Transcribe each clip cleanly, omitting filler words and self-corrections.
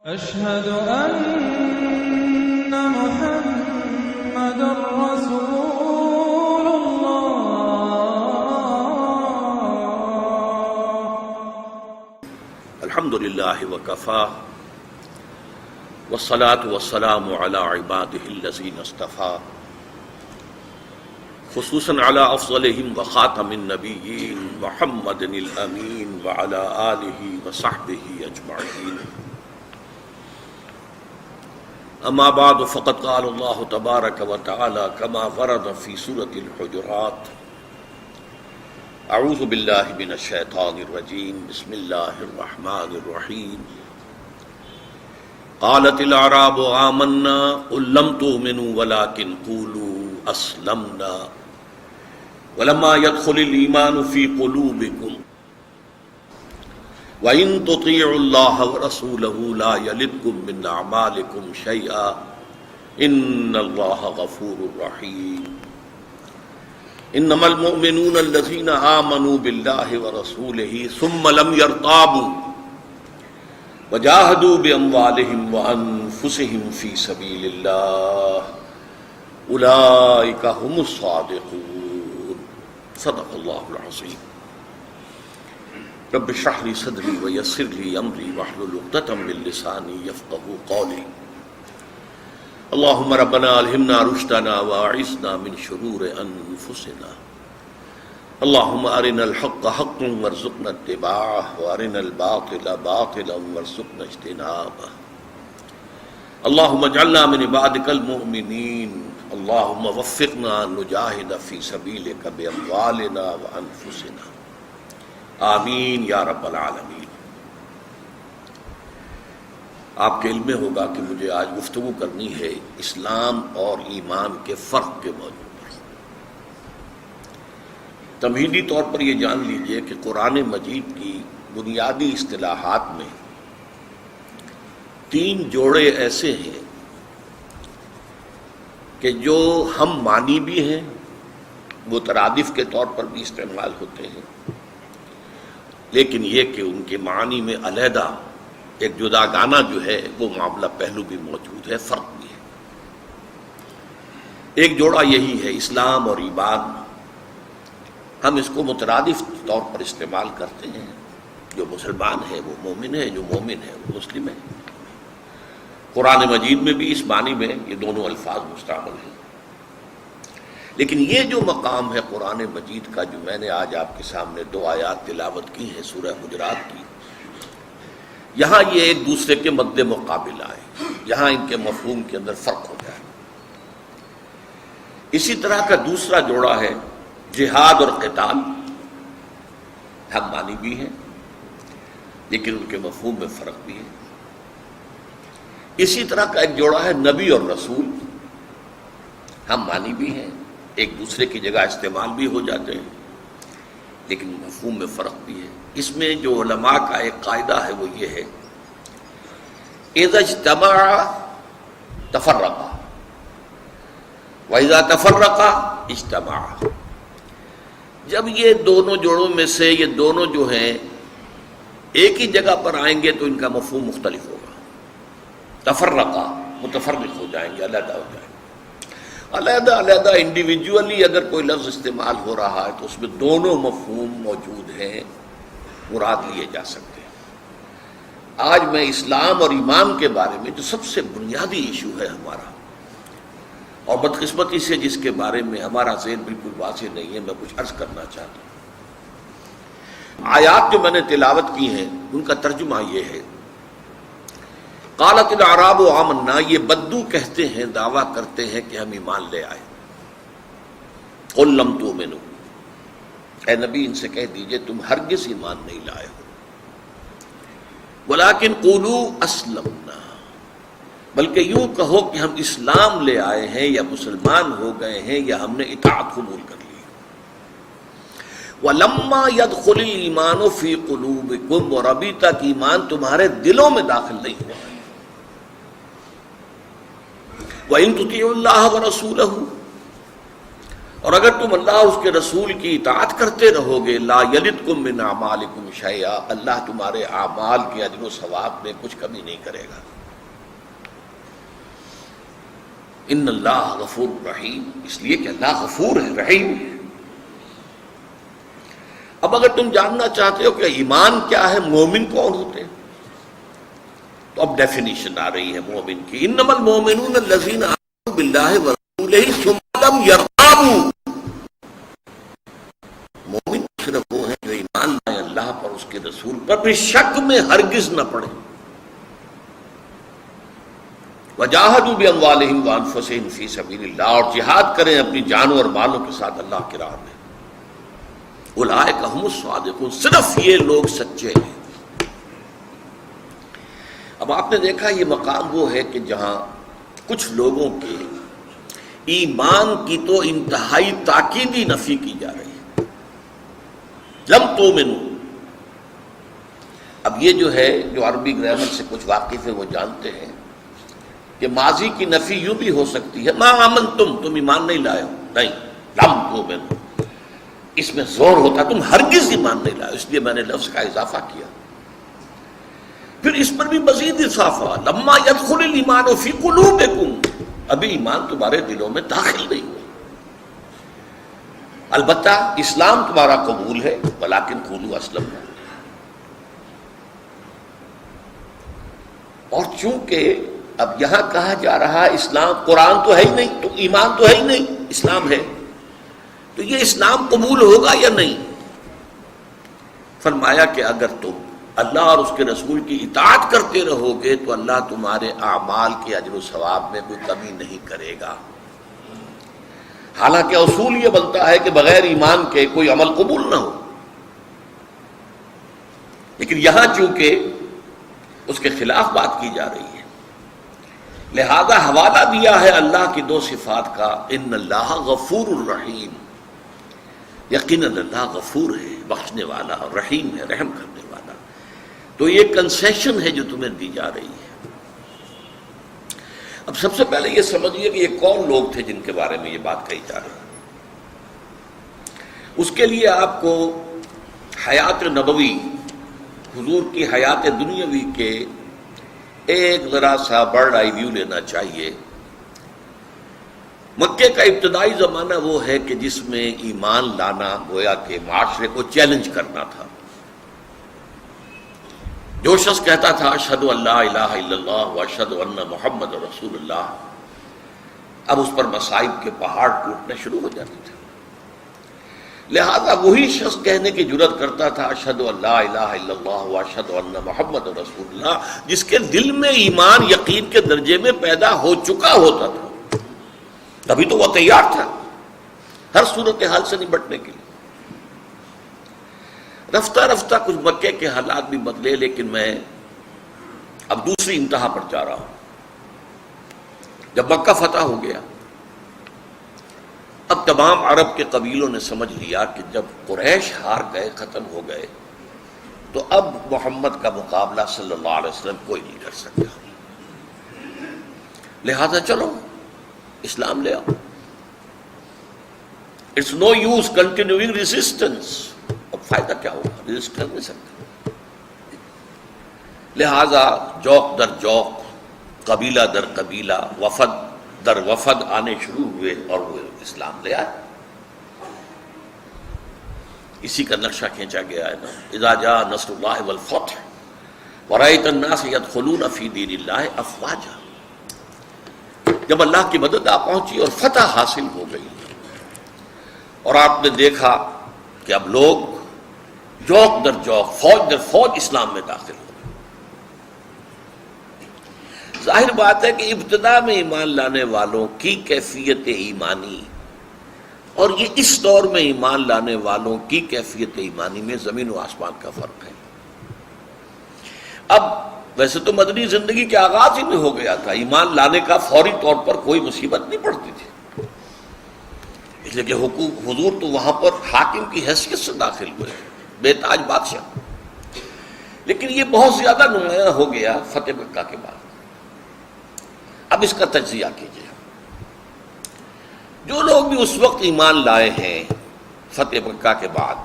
أشهد أن محمدا رسول الله. الحمد لله وكفى والصلاة والسلام على عباده الذين اصطفى خصوصا على أفضلهم وخاتم النبيين محمد الأمين وعلى آله وصحبه أجمعين. اما بعد فقد قال الله تبارك وتعالى كما ورد في سورة الحجرات: اعوذ باللہ من الشیطان الرجیم بسم اللہ الرحمن الرحیم. قالت الاعراب آمنا قل لم تؤمنوا ولكن قولوا اسلمنا ولما يدخل الايمان في قلوبكم وَإِن تُطِيعُوا اللَّهَ وَرَسُولَهُ لَا يَلِدْكُم مِّنْ أَعْمَالِكُمْ شَيْئًا إِنَّ اللَّهَ غَفُورٌ رَّحِيمٌ. إِنَّمَا الْمُؤْمِنُونَ الَّذِينَ آمَنُوا بِاللَّهِ وَرَسُولِهِ ثُمَّ لَمْ يَرْتَابُوا وَجَاهَدُوا بِأَمْوَالِهِمْ وَأَنفُسِهِمْ فِي سَبِيلِ اللَّهِ أُولَٰئِكَ هُمُ الصَّادِقُونَ. صدق اللہ العظیم. رب اشرح لي صدري ويسر لي امري واحلل عقدة من لساني يفقهوا قولي. اللهم ربنا الهمنا رشدنا واعصمنا من شرور انفسنا. اللهم ارنا الحق حقا وارزقنا اتباعه وارنا الباطل باطلا وارزقنا اجتنابه. اللهم اجعلنا من عبادك المؤمنين. اللهم وفقنا ان نجاهد في سبيلك باموالنا وانفسنا. آمین یا رب العالمین. آپ کے علم میں ہوگا کہ مجھے آج گفتگو کرنی ہے اسلام اور ایمان کے فرق کے موضوع پر. تمہیدی طور پر یہ جان لیجئے کہ قرآن مجید کی بنیادی اصطلاحات میں 3 جوڑے ایسے ہیں کہ جو ہم معنی بھی ہیں، مترادف کے طور پر بھی استعمال ہوتے ہیں، لیکن یہ کہ ان کے معنی میں علیحدہ ایک جداگانہ جو ہے وہ معاملہ پہلو بھی موجود ہے، فرق بھی ہے. ایک جوڑا یہی ہے اسلام اور ایمان. ہم اس کو مترادف طور پر استعمال کرتے ہیں. جو مسلمان ہے وہ مومن ہے، جو مومن ہے وہ مسلم ہے. قرآن مجید میں بھی اس معنی میں یہ دونوں الفاظ مستعمل ہیں. لیکن یہ جو مقام ہے قرآن مجید کا، جو میں نے آج آپ کے سامنے 2 آیات تلاوت کی ہیں سورہ حجرات کی، یہاں یہ ایک دوسرے کے مد مقابل آئے، یہاں ان کے مفہوم کے اندر فرق ہو جائے. اسی طرح کا دوسرا جوڑا ہے جہاد اور قتال. ہم معنی بھی ہیں لیکن ان کے مفہوم میں فرق بھی ہے. اسی طرح کا ایک جوڑا ہے نبی اور رسول. ہم معنی بھی ہیں، ایک دوسرے کی جگہ استعمال بھی ہو جاتے ہیں لیکن مفہوم میں فرق بھی ہے. اس میں جو علماء کا ایک قاعدہ ہے وہ یہ ہے: اذا اجتمع تفرق واذا تفرق اجتمع. جب یہ دونوں جوڑوں میں سے یہ دونوں جو ہیں ایک ہی جگہ پر آئیں گے تو ان کا مفہوم مختلف ہوگا. تفرقہ متفرق ہو جائیں گے، علیحدہ ہو جائیں گے. علیحدہ انڈیویجولی اگر کوئی لفظ استعمال ہو رہا ہے تو اس میں دونوں مفہوم موجود ہیں، مراد لیے جا سکتے ہیں. آج میں اسلام اور ایمان کے بارے میں جو سب سے بنیادی ایشو ہے ہمارا، اور بدقسمتی سے جس کے بارے میں ہمارا ذہن بالکل واضح نہیں ہے، میں کچھ عرض کرنا چاہتا ہوں. آیات جو میں نے تلاوت کی ہیں ان کا ترجمہ یہ ہے: قالت الاعراب آمنا. یہ بدو کہتے ہیں، دعویٰ کرتے ہیں کہ ہم ایمان لے آئے. قل لم تؤمنوا. اے نبی ان سے کہہ دیجئے تم ہرگز ایمان نہیں لائے ہو. ولکن قولوا اسلمنا. بلکہ یوں کہو کہ ہم اسلام لے آئے ہیں یا مسلمان ہو گئے ہیں یا ہم نے اطاعت قبول کر لی. ولما يدخل الايمان في قلوبكم. اور ابھی تک ایمان تمہارے دلوں میں داخل نہیں ہوا. وَإِن تُطِيعُوا اللَّهَ وَرَسُولَهُ. اور اگر تم اللہ اور اس کے رسول کی اطاعت کرتے رہو گے لا یلدکم من اعمالکم شیئا، اللہ تمہارے اعمال کے اجر و ثواب میں کچھ کمی نہیں کرے گا۔ ان اللہ غفور رحیم، اس لیے کہ اللہ غفور ہے، رحیم ہے۔ اب اگر تم جاننا چاہتے ہو کہ ایمان کیا ہے، مومن کون ہوتے ہیں، تو اب ڈیفینیشن آ رہی ہے مومن کی۔ انما المؤمنون الذین آمنوا باللہ ورسولہ ثم لم یرتابوا، مومن صرف وہ ہیں جو ایمان لائیں اللہ پر، اس کے رسول پر، پھر شک میں ہرگز نہ پڑے۔ وجاہدوا باموالہم وانفسہم فی سبیل اللہ، اور جہاد کریں اپنی جانوں اور مالوں کے ساتھ اللہ کی راہ میں۔ اولئک ھم الصادقون، صرف یہ لوگ سچے ہیں۔ اب آپ نے دیکھا یہ مقام وہ ہے کہ جہاں کچھ لوگوں کے ایمان کی تو انتہائی تاکیدی نفی کی جا رہی ہے، لم تؤمنوا۔ اب یہ جو ہے، جو عربی گرامر سے کچھ واقف ہے وہ جانتے ہیں کہ ماضی کی نفی یوں بھی ہو سکتی ہے، ما آمنتم، تم ایمان نہیں لائے ہو، نہیں، لم تؤمنوا، اس میں زور ہوتا تم ہرگز ایمان نہیں لائے، اس لیے میں نے لفظ کا اضافہ کیا۔ پھر اس پر بھی مزید اضافہ، لما يدخل الایمان فی قلوبکم، ابھی ایمان تمہارے دلوں میں داخل نہیں ہوا، البتہ اسلام تمہارا قبول ہے، ولکن قولوا اسلمنا۔ اور چونکہ اب یہاں کہا جا رہا ہے اسلام، قرآن تو ہے ہی نہیں، تو ایمان تو ہے ہی نہیں، اسلام ہے، تو یہ اسلام قبول ہوگا یا نہیں؟ فرمایا کہ اگر تم اللہ اور اس کے رسول کی اطاعت کرتے رہو گے تو اللہ تمہارے اعمال کے اجر و ثواب میں کوئی کمی نہیں کرے گا۔ حالانکہ اصول یہ بنتا ہے کہ بغیر ایمان کے کوئی عمل قبول نہ ہو، لیکن یہاں چونکہ اس کے خلاف بات کی جا رہی ہے، لہذا حوالہ دیا ہے اللہ کی دو صفات کا، ان اللہ غفور الرحیم، یقیناً اللہ غفور ہے، بخشنے والا، اور رحیم ہے، رحم کرنے والا۔ تو یہ کنسیشن ہے جو تمہیں دی جا رہی ہے۔ اب سب سے پہلے یہ سمجھیے کہ یہ کون لوگ تھے جن کے بارے میں یہ بات کہی جا رہی ہے۔ اس کے لیے آپ کو حیات نبوی، حضور کی حیات دنیاوی کے ایک ذرا سا برڈ آئی ویو لینا چاہیے۔ مکے کا ابتدائی زمانہ وہ ہے کہ جس میں ایمان لانا گویا کہ معاشرے کو چیلنج کرنا تھا۔ جو شخص کہتا تھا اشہد ان لا الہ الا اللہ واشہد ان محمد رسول اللہ، اب اس پر مصائب کے پہاڑ ٹوٹنے شروع ہو جاتے تھے۔ لہذا وہی شخص کہنے کی جرأت کرتا تھا اشہد ان لا الہ الا اللہ واشہد ان محمد رسول اللہ، جس کے دل میں ایمان یقین کے درجے میں پیدا ہو چکا ہوتا تھا، ابھی تو وہ تیار تھا ہر صورتحال سے نمٹنے کے لیے۔ رفتہ رفتہ کچھ مکے کے حالات بھی بدلے، لیکن میں اب دوسری انتہا پر جا رہا ہوں۔ جب مکہ فتح ہو گیا، اب تمام عرب کے قبیلوں نے سمجھ لیا کہ جب قریش ہار گئے، ختم ہو گئے، تو اب محمد کا مقابلہ صلی اللہ علیہ وسلم کوئی نہیں کر سکتا، لہذا چلو اسلام لے آؤ۔ It's no use continuing resistance, اب فائدہ کیا ہوگا، ریزسٹ کر نہیں سکتے۔ لہذا جوق در جوق، قبیلہ در قبیلہ، وفد در وفد آنے شروع ہوئے اور وہ اسلام لے آئے۔ اسی کا نقشہ کھینچا گیا ہے نا، اذا جاء نصر اللہ والفتح ورأیت الناس یدخلون فی دین اللہ افواجا، جب اللہ کی مدد آ پہنچی اور فتح حاصل ہو گئی، اور آپ نے دیکھا کہ اب لوگ جوق در جوق، فوج در فوج اسلام میں داخل ہو۔ ظاہر بات ہے کہ ابتدا میں ایمان لانے والوں کی کیفیت ایمانی اور یہ اس دور میں ایمان لانے والوں کی کیفیت ایمانی میں زمین و آسمان کا فرق ہے۔ اب ویسے تو مدنی زندگی کے آغاز ہی میں ہو گیا تھا، ایمان لانے کا فوری طور پر کوئی مصیبت نہیں پڑتی تھی، اس لیے کہ حضور تو وہاں پر حاکم کی حیثیت سے داخل ہوئے، بے تاج بادشاہ، لیکن یہ بہت زیادہ نمایاں ہو گیا فتح مکہ کے بعد۔ اب اس کا تجزیہ کیجیے۔ جو لوگ بھی اس وقت ایمان لائے ہیں فتح مکہ کے بعد،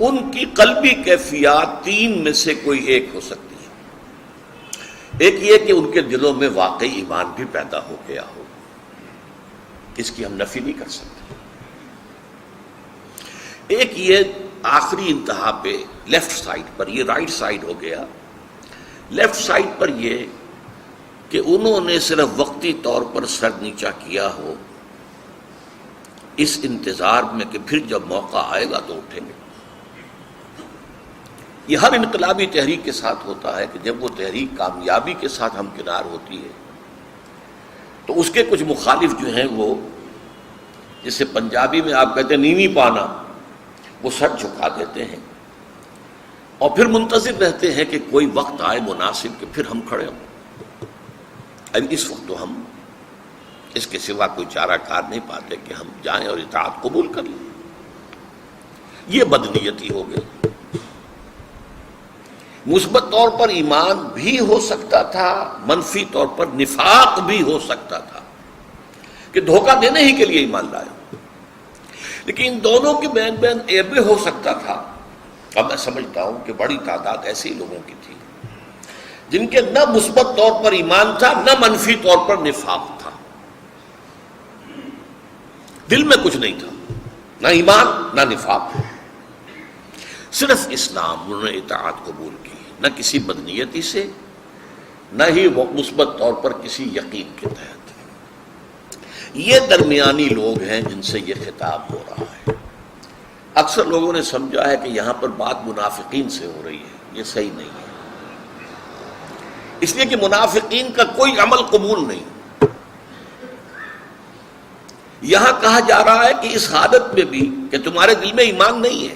ان کی قلبی کیفیات تین میں سے کوئی ایک ہو سکتی ہے۔ ایک یہ کہ ان کے دلوں میں واقعی ایمان بھی پیدا ہو گیا ہو، اس کی ہم نفی نہیں کر سکتے۔ ایک یہ آخری انتہا پہ لیفٹ سائڈ پر، یہ رائٹ سائڈ ہو گیا، لیفٹ سائڈ پر یہ کہ انہوں نے صرف وقتی طور پر سر نیچا کیا ہو، اس انتظار میں کہ پھر جب موقع آئے گا تو اٹھیں گے۔ یہ ہر انقلابی تحریک کے ساتھ ہوتا ہے کہ جب وہ تحریک کامیابی کے ساتھ ہمکنار ہوتی ہے تو اس کے کچھ مخالف جو ہیں وہ، جسے پنجابی میں آپ کہتے ہیں نیوی پانا، وہ سر جھکا دیتے ہیں اور پھر منتظر رہتے ہیں کہ کوئی وقت آئے مناسب کہ پھر ہم کھڑے ہوں۔ اب اس وقت تو ہم اس کے سوا کوئی چارہ کار نہیں پاتے کہ ہم جائیں اور اطاعت قبول کر لیں۔ یہ بدنیتی ہو گئی۔ مثبت طور پر ایمان بھی ہو سکتا تھا، منفی طور پر نفاق بھی ہو سکتا تھا کہ دھوکہ دینے ہی کے لیے ایمان لائے، لیکن ان دونوں کے بین بین ایبے ہو سکتا تھا۔ اب میں سمجھتا ہوں کہ بڑی تعداد ایسے لوگوں کی تھی جن کے نہ مثبت طور پر ایمان تھا، نہ منفی طور پر نفاق تھا، دل میں کچھ نہیں تھا، نہ ایمان نہ نفاق، صرف اسلام۔ انہوں نے اطاعت قبول کی، نہ کسی بدنیتی سے، نہ ہی مثبت طور پر کسی یقین کے تحت۔ یہ درمیانی لوگ ہیں جن سے یہ خطاب ہو رہا ہے۔ اکثر لوگوں نے سمجھا ہے کہ یہاں پر بات منافقین سے ہو رہی ہے، یہ صحیح نہیں ہے، اس لیے کہ منافقین کا کوئی عمل قبول نہیں۔ یہاں کہا جا رہا ہے کہ اس حالت میں بھی کہ تمہارے دل میں ایمان نہیں ہے،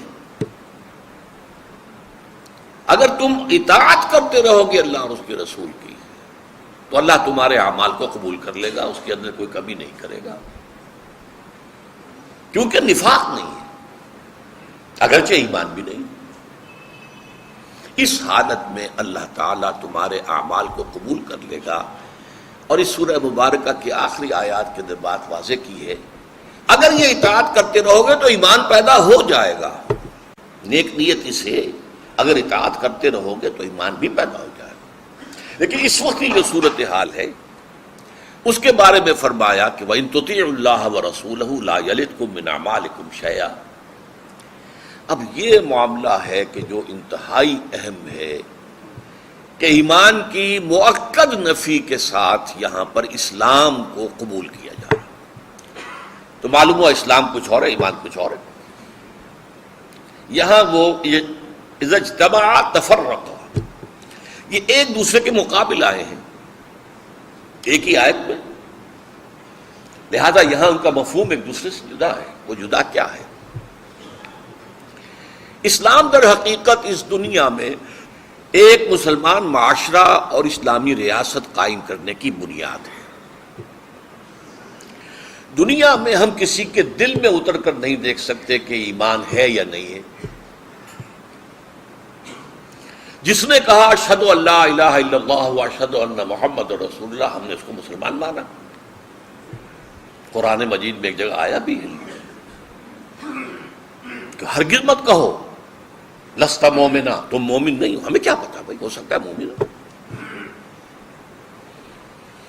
اگر تم اطاعت کرتے رہو گے اللہ اور اس کے رسول کی تو اللہ تمہارے اعمال کو قبول کر لے گا، اس کے اندر کوئی کمی نہیں کرے گا، کیونکہ نفاق نہیں ہے اگرچہ ایمان بھی نہیں۔ اس حالت میں اللہ تعالیٰ تمہارے اعمال کو قبول کر لے گا۔ اور اس سورہ مبارکہ کی آخری آیات کے اندر بات واضح کی ہے، اگر یہ اطاعت کرتے رہو گے تو ایمان پیدا ہو جائے گا، نیک نیتی سے اگر اطاعت کرتے رہو گے تو ایمان بھی پیدا ہو جائے گا۔ لیکن اس وقت کی جو صورتحال ہے اس کے بارے میں فرمایا کہ وَإِن تُطِيعُوا اللَّهَ وَرَسُولَهُ لَا يَلِتْكُم مِّنْ أَعْمَالِكُمْ شَيْئًا۔ اب یہ معاملہ ہے کہ جو انتہائی اہم ہے کہ ایمان کی مؤکد نفی کے ساتھ یہاں پر اسلام کو قبول کیا جا رہا، تو معلوم ہوا اسلام کچھ اور ہے، ایمان کچھ اور ہے۔ یہاں وہ اذا اجتمع تفرق، یہ ایک دوسرے کے مقابل آئے ہیں ایک ہی آیت میں، لہذا یہاں ان کا مفہوم ایک دوسرے سے جدا ہے۔ وہ جدا کیا ہے؟ اسلام در حقیقت اس دنیا میں ایک مسلمان معاشرہ اور اسلامی ریاست قائم کرنے کی بنیاد ہے۔ دنیا میں ہم کسی کے دل میں اتر کر نہیں دیکھ سکتے کہ ایمان ہے یا نہیں ہے۔ جس نے کہا اشہد ان لا الہ الا اللہ واشہد ان محمد رسول اللہ، ہم نے اس کو مسلمان مانا۔ قرآن مجید میں ایک جگہ آیا بھی ہے کہ ہرگز مت کہو لست مومنا، تم مومن نہیں ہو، ہمیں کیا پتا بھائی، ہو سکتا ہے مومن ہو۔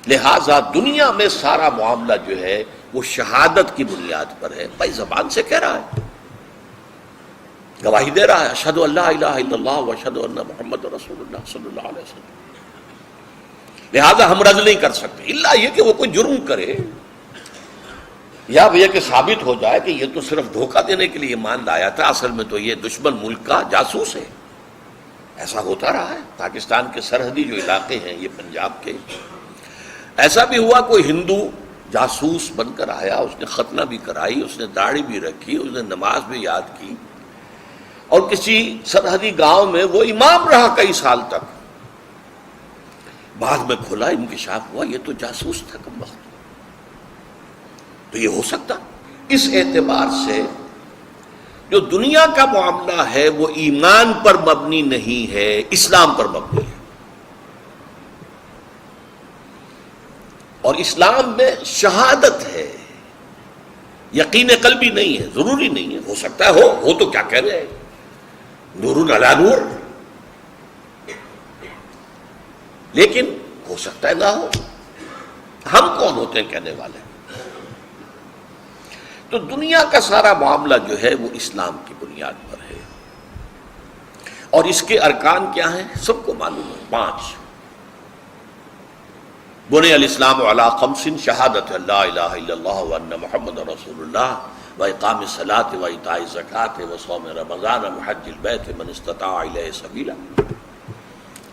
لہذا دنیا میں سارا معاملہ جو ہے وہ شہادت کی بنیاد پر ہے۔ بھائی زبان سے کہہ رہا ہے، گواہی دے رہا ہے، اشہد ان لا الہ الا اللہ واشہد ان محمد رسول اللہ صلی اللہ علیہ وسلم۔ لہذا ہم رد نہیں کر سکتے الا یہ کہ وہ کوئی جرم کرے یا یہ کہ ثابت ہو جائے کہ یہ تو صرف دھوکہ دینے کے لیے ایمان لایا تھا، اصل میں تو یہ دشمن ملک کا جاسوس ہے۔ ایسا ہوتا رہا ہے، پاکستان کے سرحدی جو علاقے ہیں یہ پنجاب کے، ایسا بھی ہوا کوئی ہندو جاسوس بن کر آیا، اس نے ختنہ بھی کرائی، اس نے داڑھی بھی رکھی، اس نے نماز بھی یاد کی، اور کسی سرحدی گاؤں میں وہ امام رہا کئی سال تک۔ بعد میں کھلا، انکشاف ہوا یہ تو جاسوس تھا کم وقت۔ تو یہ ہو سکتا، اس اعتبار سے جو دنیا کا معاملہ ہے وہ ایمان پر مبنی نہیں ہے، اسلام پر مبنی ہے۔ اور اسلام میں شہادت ہے، یقین قلبی نہیں ہے، ضروری نہیں ہے، ہو سکتا ہے ہو تو کیا کہہ رہے ہیں، نور علی نور، لیکن ہو سکتا ہے نہ ہو، ہم کون ہوتے ہیں کہنے والے؟ تو دنیا کا سارا معاملہ جو ہے وہ اسلام کی بنیاد پر ہے، اور اس کے ارکان کیا ہیں سب کو معلوم ہے، 5۔ بنی الاسلام علی 5 شہادت لا الہ الا اللہ وان محمد رسول اللہ واقام الصلاۃ وایتاء الزکاۃ وصوم رمضان وحج البیت من استطاع الیہ سبیلا،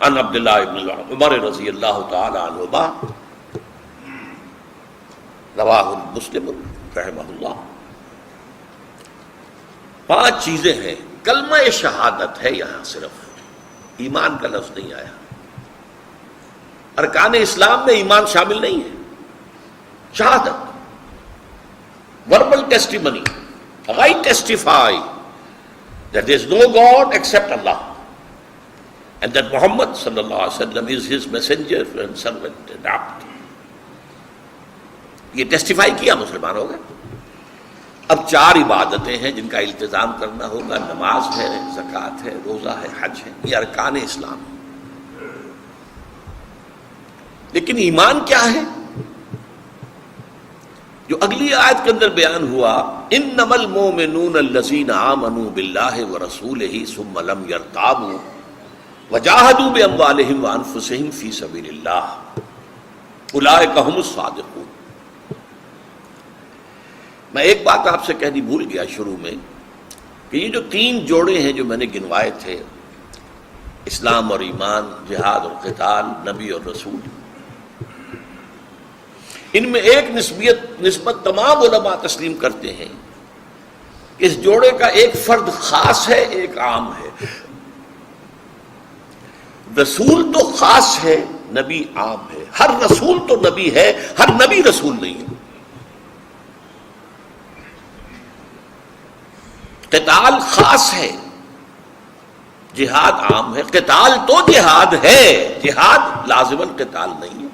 عن عبداللہ بن عمر رضی اللہ تعالی عنہما، رواہ مسلم رحمہ اللہ۔ 5 چیزیں ہیں، کلمہ شہادت ہے، یہاں صرف ایمان کا لفظ نہیں آیا۔ ارکان اسلام میں ایمان شامل نہیں ہے، شہادت، verbal testimony, I testify that there is no God except Allah and that Muhammad sallallahu alaihi wasallam is his messenger and servant and abd۔ یہ ٹیسٹیفائی کیا مسلمان ہوگا۔ اب 4 عبادتیں ہیں جن کا التزام کرنا ہوگا، نماز ہے، زکوٰۃ ہے، روزہ ہے، حج ہے، یہ ارکان اسلام۔ لیکن ایمان کیا ہے؟ جو اگلی آیت کے اندر بیان ہوا، انما المؤمنون الذین آمنوا باللہ ورسولہ ثم لم یرتابوا وجاہدوا باموالہم وانفسہم فی سبیل اللہ اولئک ھم الصادقون۔ میں ایک بات آپ سے کہنی بھول گیا شروع میں، کہ یہ جو 3 جوڑے ہیں جو میں نے گنوائے تھے، اسلام اور ایمان، جہاد اور قتال، نبی اور رسول، ان میں ایک نسبت تمام علماء تسلیم کرتے ہیں کہ اس جوڑے کا ایک فرد خاص ہے، ایک عام ہے۔ رسول تو خاص ہے، نبی عام ہے۔ ہر رسول تو نبی ہے، ہر نبی رسول نہیں ہے۔ قتال خاص ہے، جہاد عام ہے۔ قتال تو جہاد ہے، جہاد لازماً قتال نہیں ہے۔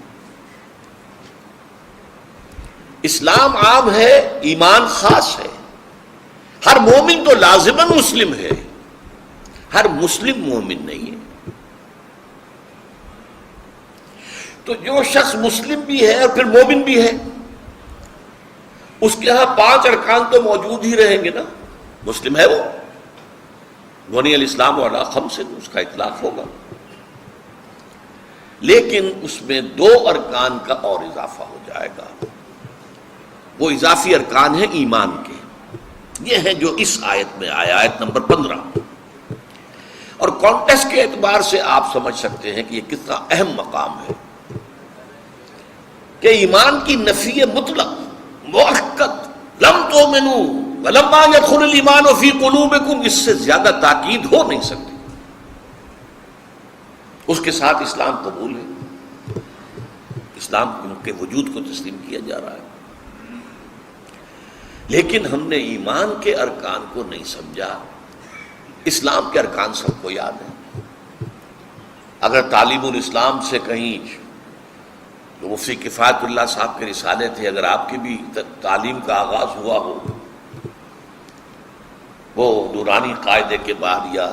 اسلام عام ہے، ایمان خاص ہے۔ ہر مومن تو لازماً مسلم ہے، ہر مسلم مومن نہیں ہے۔ تو جو شخص مسلم بھی ہے اور پھر مومن بھی ہے، اس کے ہاں 5 ارکان تو موجود ہی رہیں گے نا۔ مسلم ہے وہ، بنی الاسلام علی 5، اس کا اطلاق ہوگا، لیکن اس میں 2 ارکان کا اور اضافہ ہو جائے گا۔ وہ اضافی ارکان ہیں ایمان کے، یہ ہیں جو اس آیت میں آیا، آیت نمبر 15۔ اور کانٹیکسٹ کے اعتبار سے آپ سمجھ سکتے ہیں کہ یہ کتنا اہم مقام ہے، کہ ایمان کی نفی مطلق مؤکد، لم تؤمنوا ولما يدخل الایمان فی قلوبکم، اس سے زیادہ تاکید ہو نہیں سکتی۔ اس کے ساتھ اسلام قبول ہے، اسلام کے وجود کو تسلیم کیا جا رہا ہے، لیکن ہم نے ایمان کے ارکان کو نہیں سمجھا۔ اسلام کے ارکان سب کو یاد ہیں۔ اگر تعلیم الاسلام سے کہیں جو مفتی کفایت اللہ صاحب کے رسالے تھے، اگر آپ کی بھی تعلیم کا آغاز ہوا ہو وہ نورانی قاعدے کے بعد، یا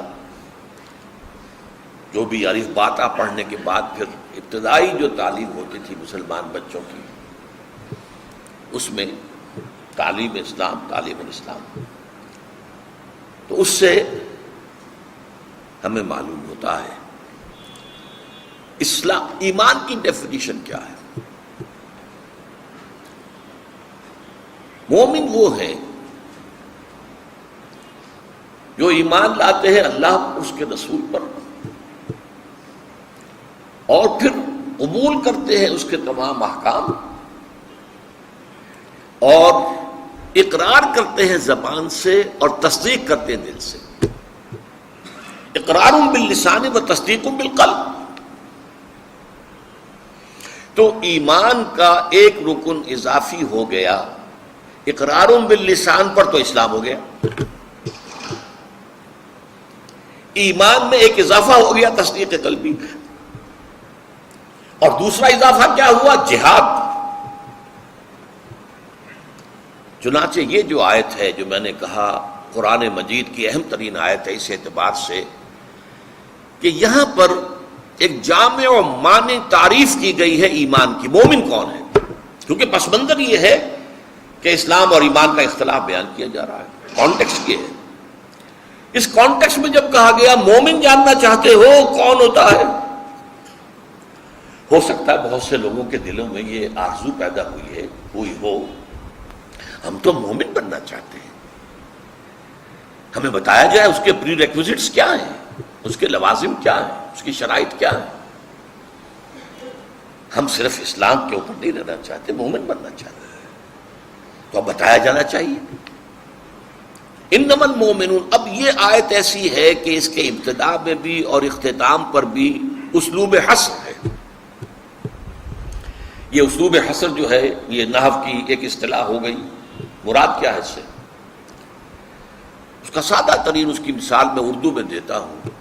جو بھی الف باتا پڑھنے کے بعد پھر ابتدائی جو تعلیم ہوتی تھی مسلمان بچوں کی، اس میں تعلیم اسلام، تعلیم الاسلام، تو اس سے ہمیں معلوم ہوتا ہے اسلام، ایمان کی ڈیفینیشن کیا ہے۔ مومن وہ ہے جو ایمان لاتے ہیں اللہ، اس کے رسول پر، اور پھر قبول کرتے ہیں اس کے تمام احکام، اور اقرار کرتے ہیں زبان سے اور تصدیق کرتے ہیں دل سے۔ اقرار باللسان و تصدیق بالقلب۔ تو ایمان کا ایک رکن اضافی ہو گیا، اقرار باللسان پر تو اسلام ہو گیا، ایمان میں ایک اضافہ ہو گیا تصدیق قلبی، اور دوسرا اضافہ کیا ہوا؟ جہاد، چنانچہ یہ جو آیت ہے جو میں نے کہا قرآن مجید کی اہم ترین آیت ہے اس اعتبار سے کہ یہاں پر ایک جامع و مانع تعریف کی گئی ہے ایمان کی. مومن کون ہے؟ کیونکہ پس منظر یہ ہے کہ اسلام اور ایمان کا اختلاف بیان کیا جا رہا ہے. کانٹیکسٹ یہ ہے. اس کانٹیکسٹ میں جب کہا گیا مومن جاننا چاہتے ہو کون ہوتا ہے، ہو سکتا ہے بہت سے لوگوں کے دلوں میں یہ آرزو پیدا ہوئی ہو ہم تو مومن بننا چاہتے ہیں، ہمیں بتایا جائے اس کے پری ریکوزٹس کیا ہیں، اس کے لوازم کیا ہیں، اس کی شرائط کیا ہیں. ہم صرف اسلام کے اوپر نہیں رہنا چاہتے، مومن بننا چاہتے ہیں، تو اب بتایا جانا چاہیے. انما المؤمنون، اب یہ آیت ایسی ہے کہ اس کے ابتداء میں بھی اور اختتام پر بھی اسلوب حصر ہے. یہ اسلوب حصر جو ہے یہ نحو کی ایک اصطلاح ہو گئی. مراد کیا ہے اس سے؟ اس کا سادہ ترین اس کی مثال میں اردو میں دیتا ہوں.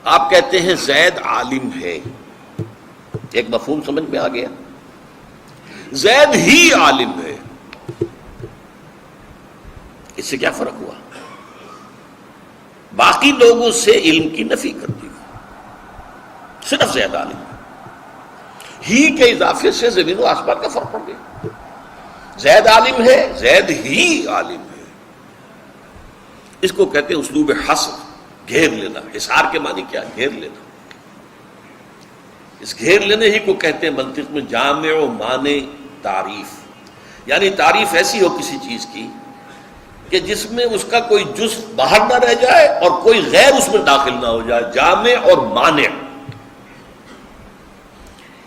آپ کہتے ہیں زید عالم ہے، ایک مفہوم سمجھ میں آ گیا. زید ہی عالم ہے، اس سے کیا فرق ہوا؟ باقی لوگوں سے علم کی نفی کر دی، صرف زید عالم ہے. ہی کے اضافے سے زمین و آسمان کا فرق پڑ گیا. زید عالم ہے، زید ہی عالم ہے. اس کو کہتے ہیں اسلوب حصر، گھیر لینا. حصار کے معنی کیا؟ گھیر لینا. اس گھیر لینے ہی کو کہتے ہیں منطق میں جامع و مانع تعریف. یعنی تعریف ایسی ہو کسی چیز کی کہ جس میں اس کا کوئی جزء باہر نہ رہ جائے اور کوئی غیر اس میں داخل نہ ہو جائے. جامع اور مانع.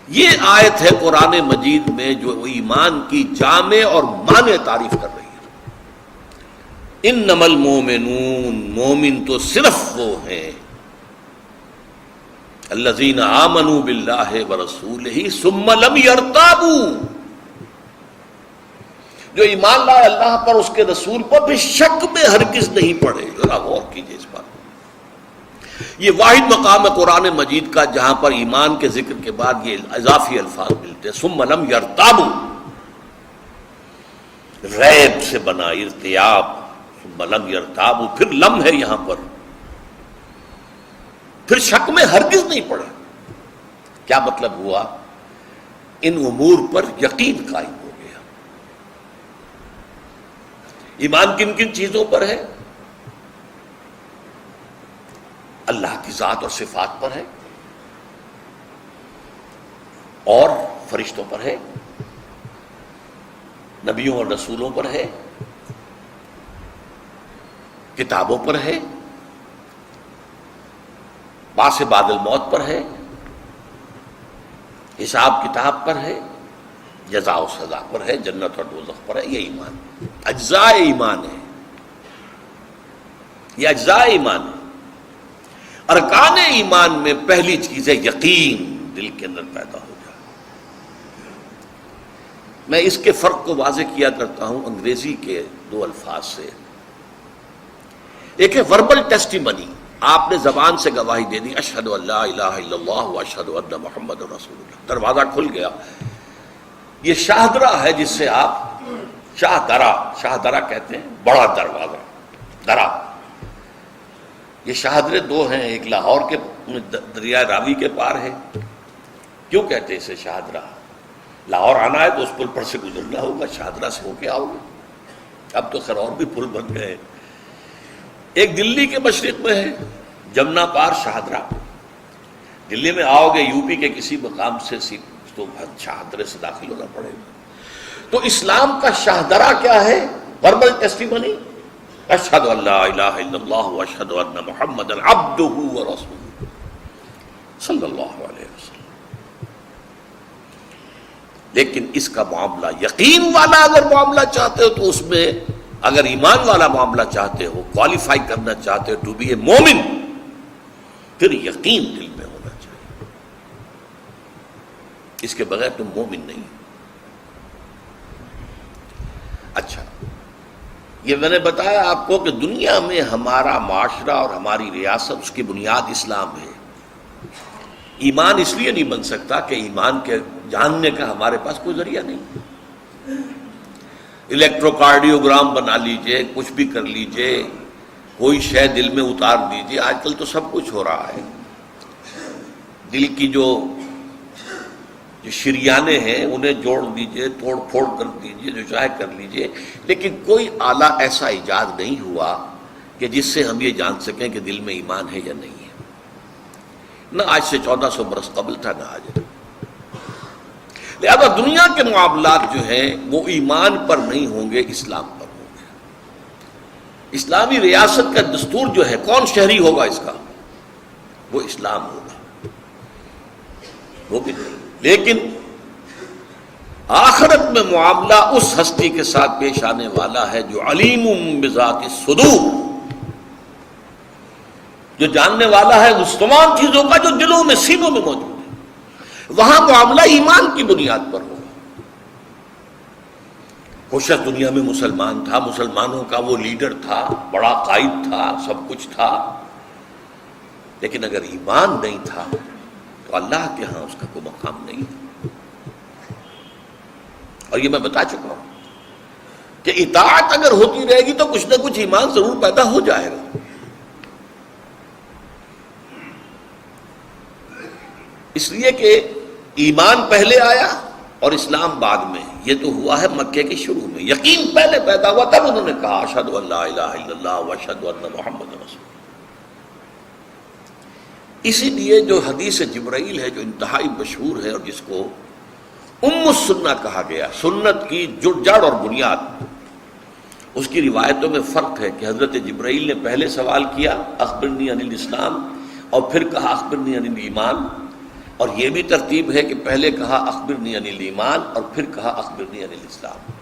یہ آیت ہے قرآن مجید میں جو ایمان کی جامع اور مانع تعریف کر رہی ہے. انما المؤمنون، مومن تو صرف وہ ہیں الذین آمنوا باللہ ورسولہ ثم لم یرتابوا، جو ایمان لائے اللہ پر اس کے رسول پر بھی شک میں ہرگز نہیں پڑے. ذرا غور کیجیے اس بات. یہ واحد مقام ہے قرآن مجید کا جہاں پر ایمان کے ذکر کے بعد یہ اضافی الفاظ ملتے ہیں. ثم لم یرتابوا، ریب سے بنا ارتیاب. ثم لم یرتابوا، پھر لم ہے یہاں پر، پھر شک میں ہرگز نہیں پڑے. کیا مطلب ہوا؟ ان امور پر یقین قائم ہو گیا. ایمان کن کن چیزوں پر ہے؟ اللہ کی ذات اور صفات پر ہے، اور فرشتوں پر ہے، نبیوں اور رسولوں پر ہے، کتابوں پر ہے، باس بعد الموت پر ہے، حساب کتاب پر ہے، جزا و سزا پر ہے، جنت اور دوزخ پر ہے. یہ ایمان اجزاء ایمان ہے. یہ اجزاء ایمان ہے. ارکان ایمان میں پہلی چیز ہے یقین، دل کے اندر پیدا ہو جائے. میں اس کے فرق کو واضح کیا کرتا ہوں انگریزی کے دو الفاظ سے. ایک ہے وربل ٹیسٹیمنی، آپ نے زبان سے گواہی دے دی اشہد ان لا الہ الا اللہ واشہد ان محمد رسول اللہ، دروازہ کھل گیا. یہ شاہدرہ ہے جس سے آپ شاہدرہ کہتے ہیں، بڑا دروازہ، درا. یہ شاہدرے دو ہیں، ایک لاہور کے دریائے راوی کے پار ہے. کیوں کہتے ہیں اسے شاہدرہ؟ لاہور آنا ہے تو اس پل پر سے گزرنا ہوگا، شاہدرہ سے ہو کے آؤ گے. اب تو خیر اور بھی پل بن گئے. ایک دلی کے مشرق میں ہے جمنا پار شاہدرہ. دلی میں آؤ گے یو پی کے کسی مقام سے تو شاہدرے سے داخل ہونا پڑے گا. تو اسلام کا شاہدرہ کیا ہے؟ وربل ٹیسٹیمنی، اشہد ان لا الہ الا اللہ واشہد ان محمد عبدہ ورسولہ صلی اللہ علیہ وسلم. لیکن اس کا معاملہ یقین والا اگر معاملہ چاہتے ہو تو اس میں اگر ایمان والا معاملہ چاہتے ہو، کوالیفائی کرنا چاہتے ہو ٹو بی اے مومن، پھر یقین دل میں ہونا چاہیے. اس کے بغیر تم مومن نہیں. اچھا، یہ میں نے بتایا آپ کو کہ دنیا میں ہمارا معاشرہ اور ہماری ریاست اس کی بنیاد اسلام ہے. ایمان اس لیے نہیں بن سکتا کہ ایمان کے جاننے کا ہمارے پاس کوئی ذریعہ نہیں. الیکٹروکارڈیوگرام بنا لیجئے، کچھ بھی کر لیجئے، کوئی شے دل میں اتار دیجئے، آج کل تو سب کچھ ہو رہا ہے۔ دل کی جو شریانے ہیں انہیں جوڑ دیجئے، توڑ پھوڑ کر دیجئے، جو چاہے کر لیجئے، لیکن کوئی آلہ ایسا ایجاد نہیں ہوا کہ جس سے ہم یہ جان سکیں کہ دل میں ایمان ہے یا نہیں ہے۔ نہ آج سے 1400 برس قبل تھا، نہ آج۔ لہذا دنیا کے معاملات جو ہیں وہ ایمان پر نہیں ہوں گے، اسلام پر ہوں گے۔ اسلامی ریاست کا دستور جو ہے، کون شہری ہوگا اس کا؟ وہ اسلام ہوگا، وہ بھی نہیں۔ لیکن آخرت میں معاملہ اس ہستی کے ساتھ پیش آنے والا ہے جو علیم بذات الصدور، جو جاننے والا ہے اس تمام چیزوں کا جو دلوں میں، سینوں میں موجود ہے۔ وہاں معاملہ ایمان کی بنیاد پر ہوگا۔ وہ شخص دنیا میں مسلمان تھا، مسلمانوں کا وہ لیڈر تھا، بڑا قائد تھا، سب کچھ تھا، لیکن اگر ایمان نہیں تھا تو اللہ کے ہاں اس کا کوئی مقام نہیں ہے۔ اور یہ میں بتا چکا ہوں کہ اطاعت اگر ہوتی رہے گی تو کچھ نہ کچھ ایمان ضرور پیدا ہو جائے گا۔ اس لیے کہ ایمان پہلے آیا اور اسلام بعد میں۔ یہ تو ہوا ہے مکے کے شروع میں، یقین پہلے پیدا ہوا، تب انہوں نے کہا اشہد ان لا الہ الا اللہ واشہد ان محمد رسول اللہ۔ اسی لیے جو حدیث جبرائیل ہے جو انتہائی مشہور ہے اور جس کو ام السنہ کہا گیا، سنت کی جڑ اور بنیاد، اس کی روایتوں میں فرق ہے کہ حضرت جبرائیل نے پہلے سوال کیا اخبرنی عن الاسلام، اور پھر کہا اخبرنی عن الایمان، اور یہ بھی ترتیب ہے کہ پہلے کہا اخبرنی عن الایمان اور پھر کہا اخبرنی عن الاسلام۔